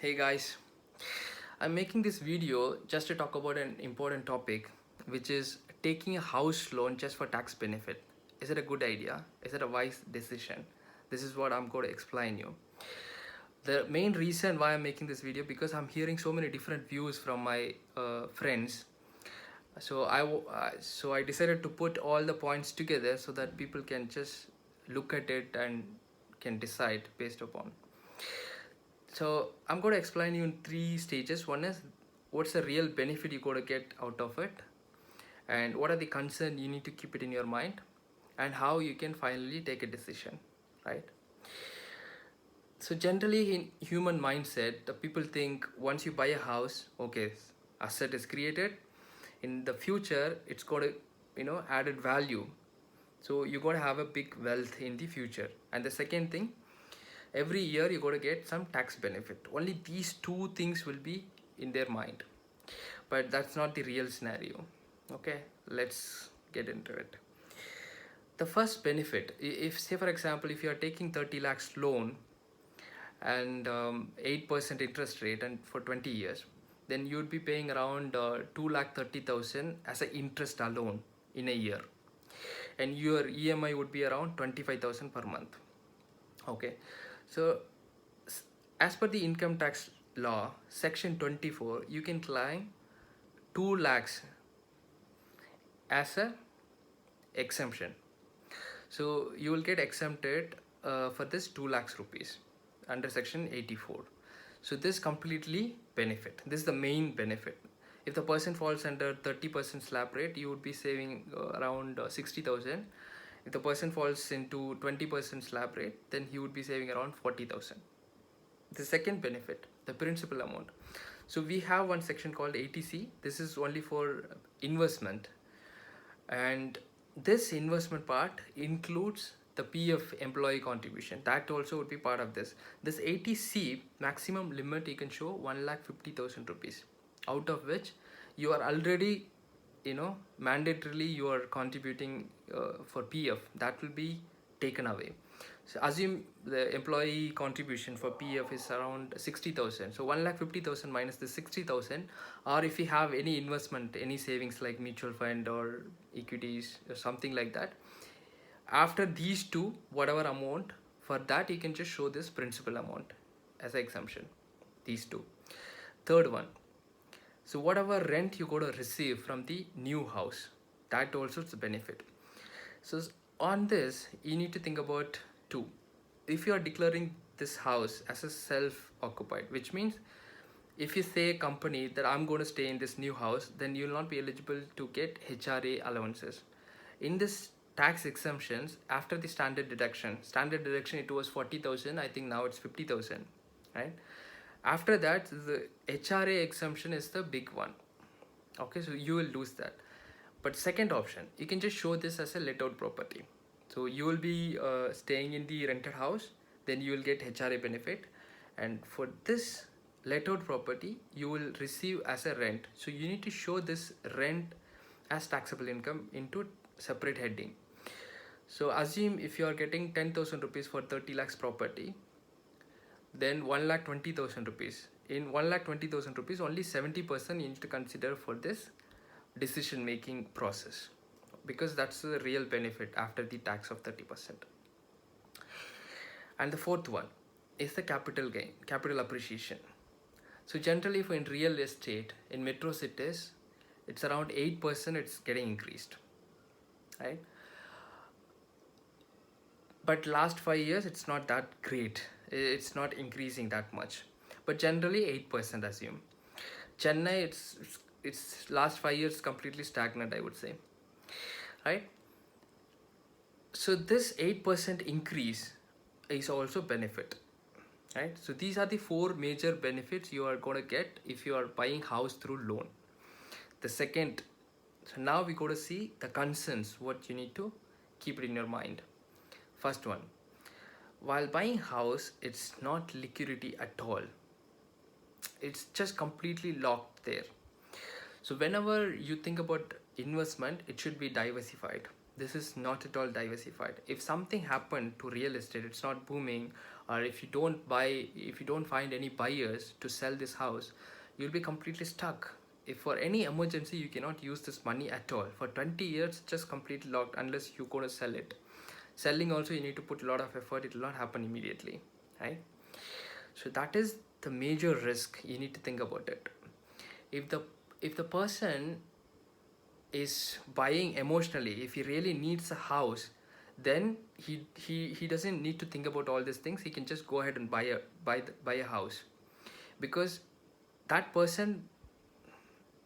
Hey guys, I'm making this video just to talk about an important topic, which is taking a house loan just for tax benefit. Is it a good idea? Is it a wise decision? This is what I'm going to explain you. The main reason why I'm making this video because I'm hearing so many different views from my friends. So I decided to put all the points together so that people can just look at it and can decide based upon. So I'm going to explain you in three stages. One is what's the real benefit you got to get out of it, and what are the concerns you need to keep it in your mind, and how you can finally take a decision, right? So generally in human mindset, the people think once you buy a house, okay, asset is created. In the future, it's got a added value. So you got to have a big wealth in the future. And the second thing, every year you got to get some tax benefit. Only these two things will be in their mind, but that's not the real scenario. Okay, let's get into it. The first benefit, if say for example, if you are taking 30 lakhs loan and 8% interest rate and for 20 years, then you would be paying around 2 lakh 30,000 as an interest alone in a year, and your EMI would be around 25,000 per month. Okay, so as per the income tax law section 24, you can claim 2 lakhs as a exemption. So you will get exempted for this 2 lakhs rupees under section 84. So this completely benefit, this is the main benefit. If the person falls under 30% slab rate, you would be saving around 60,000. If the person falls into 20% slab rate, then he would be saving around 40,000. The second benefit, the principal amount. So we have one section called ATC. This is only for investment, and this investment part includes the PF employee contribution. That also would be part of this. This ATC maximum limit you can show 1,50,000 rupees, out of which you are already mandatorily you are contributing for PF. That will be taken away. So assume the employee contribution for PF is around 60,000. So 1,50,000 minus the 60,000, or if you have any investment, any savings like mutual fund or equities or something like that, after these two, whatever amount, for that you can just show this principal amount as an exemption. These two. Third one. So whatever rent you got to receive from the new house, that also is a benefit. So on this, you need to think about two. If you are declaring this house as a self-occupied, which means if you say a company that I'm going to stay in this new house, then you will not be eligible to get HRA allowances. In this tax exemptions, after the standard deduction it was 40,000. I think now it's 50,000, right? After that, the HRA exemption is the big one. Okay, so you will lose that. But second option, you can just show this as a let out property. So you will be staying in the rented house, then you will get HRA benefit, and for this let out property you will receive as a rent. So you need to show this rent as taxable income into separate heading. So assume if you are getting 10,000 rupees for 30 lakhs property, then 1,20,000 rupees. In 1,20,000 rupees, only 70% you need to consider for this decision making process, because that's the real benefit after the tax of 30%. And the fourth one is the capital gain, capital appreciation. So generally for in real estate in metro cities, it's around 8% it's getting increased, right? But last 5 years it's not that great, it's not increasing that much, but generally 8% assume. Chennai, it's last 5 years completely stagnant, I would say, right? So this 8% increase is also benefit, right? So these are the four major benefits you are going to get if you are buying house through loan. The second, so now we go to see the concerns, what you need to keep it in your mind. First one, while buying house, it's not liquidity at all, it's just completely locked there. So whenever you think about investment, it should be diversified. This is not at all diversified. If something happened to real estate, it's not booming, or if you don't find any buyers to sell this house, you'll be completely stuck. If for any emergency you cannot use this money at all for 20 years, just completely locked unless you're going to sell it. Selling also, you need to put a lot of effort. It will not happen immediately, right? So that is the major risk. You need to think about it. If the person is buying emotionally, if he really needs a house, then he doesn't need to think about all these things. He can just go ahead and buy a house, because that person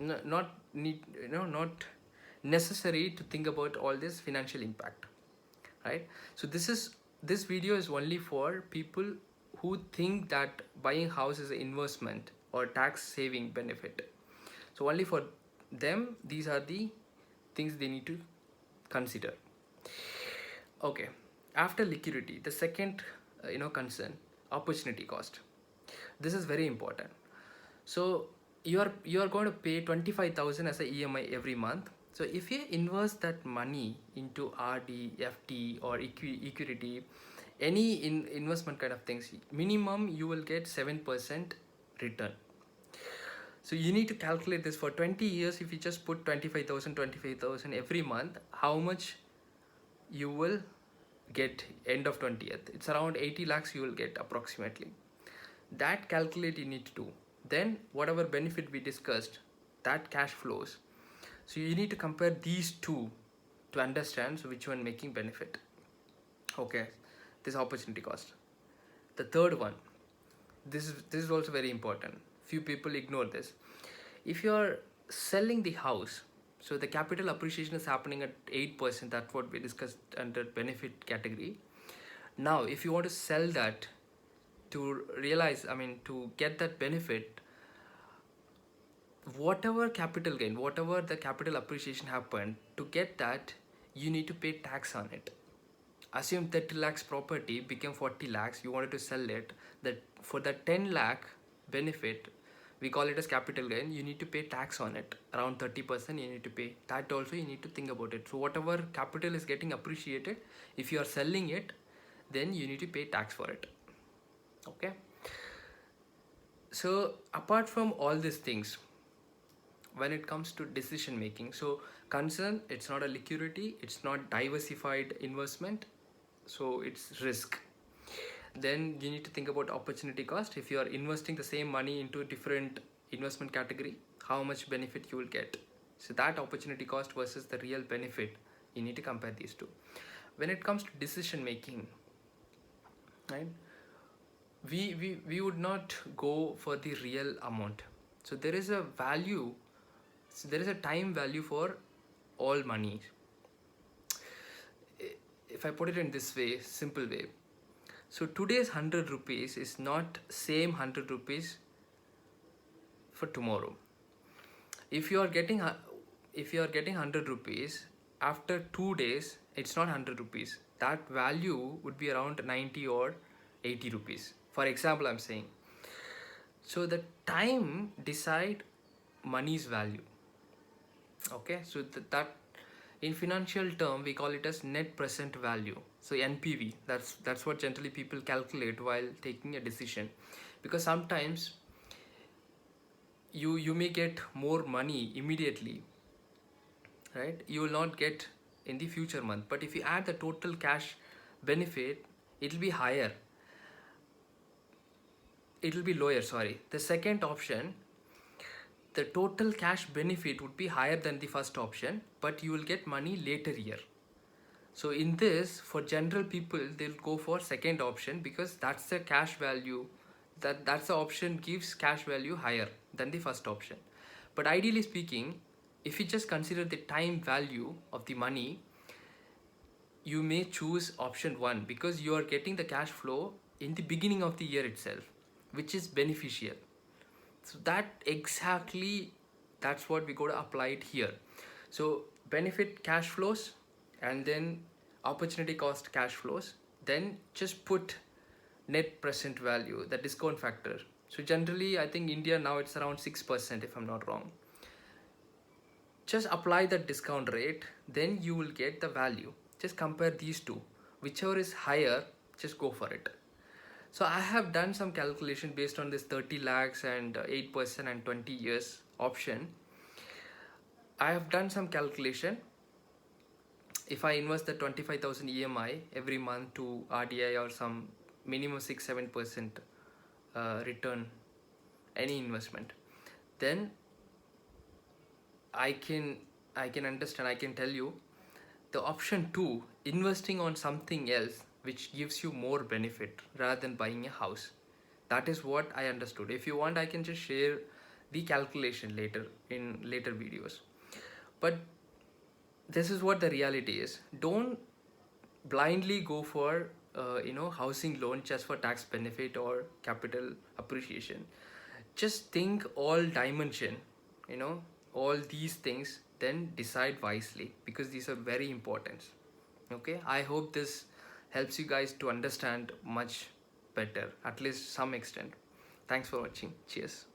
not need, not necessary to think about all this financial impact, right? So this video is only for people who think that buying house is an investment or tax saving benefit. So only for them, these are the things they need to consider. Okay, after liquidity, the second concern, opportunity cost. This is very important. So you are going to pay 25,000 as a EMI every month. So if you invest that money into RD, FT, or equity, any investment kind of things, minimum you will get 7% return. So you need to calculate this for 20 years. If you just put 25,000 every month, how much you will get end of 20th? It's around 80 lakhs you will get approximately. That calculate you need to do. Then whatever benefit we discussed, that cash flows. So you need to compare these two to understand which one making benefit. Okay, this opportunity cost. The third one, this is also very important. Few people ignore this. If you are selling the house, so the capital appreciation is happening at 8%. That's what we discussed under benefit category. Now if you want to sell that to to get that benefit, whatever capital gain, whatever the capital appreciation happened, to get that you need to pay tax on it. Assume 30 lakhs property became 40 lakhs, you wanted to sell it, that for the 10 lakh benefit, we call it as capital gain, you need to pay tax on it, around 30% you need to pay. That also you need to think about it. So whatever capital is getting appreciated, if you are selling it, then you need to pay tax for it. Okay, so apart from all these things, when it comes to decision making, so concern, it's not a liquidity, it's not diversified investment, so it's risk. Then you need to think about opportunity cost. If you are investing the same money into different investment category, how much benefit you will get. So that opportunity cost versus the real benefit, you need to compare these two. When it comes to decision making, right, we would not go for the real amount. So there is a value, so there is a time value for all money. If I put it in this way, simple way, so today's 100 rupees is not same 100 rupees for tomorrow. If you are getting 100 rupees, after 2 days it's not 100 rupees. That value would be around 90 or 80 rupees. For example, I'm saying. So the time decide money's value. Okay, so that in financial term we call it as net present value. So NPV, that's what generally people calculate while taking a decision, because sometimes you may get more money immediately, right? You will not get in the future month, but if you add the total cash benefit, it will be higher, it will be lower, sorry. The second option, the total cash benefit would be higher than the first option, but you will get money later year. So in this, for general people, they'll go for second option because that's the cash value, that's the option gives cash value higher than the first option. But ideally speaking, if you just consider the time value of the money, you may choose option 1 because you are getting the cash flow in the beginning of the year itself, which is beneficial. So that's what we got to apply it here. So benefit cash flows, and then opportunity cost cash flows, then just put net present value, the discount factor. So generally I think India now it's around 6% if I'm not wrong. Just apply the discount rate, then you will get the value. Just compare these two, whichever is higher, just go for it. So I have done some calculation based on this 30 lakhs and 8% and 20 years option. I have done some calculation. If I invest the 25,000 EMI every month to RDI or some minimum 6-7% return, any investment, then I can understand, I can tell you the option 2, investing on something else which gives you more benefit rather than buying a house. That is what I understood. If you want, I can just share the calculation later in later videos. But this is what the reality is. Don't blindly go for housing loan just for tax benefit or capital appreciation. Just think all dimension, you know, all these things, then decide wisely, because these are very important. Okay, I hope this helps you guys to understand much better, at least some extent. Thanks for watching. Cheers.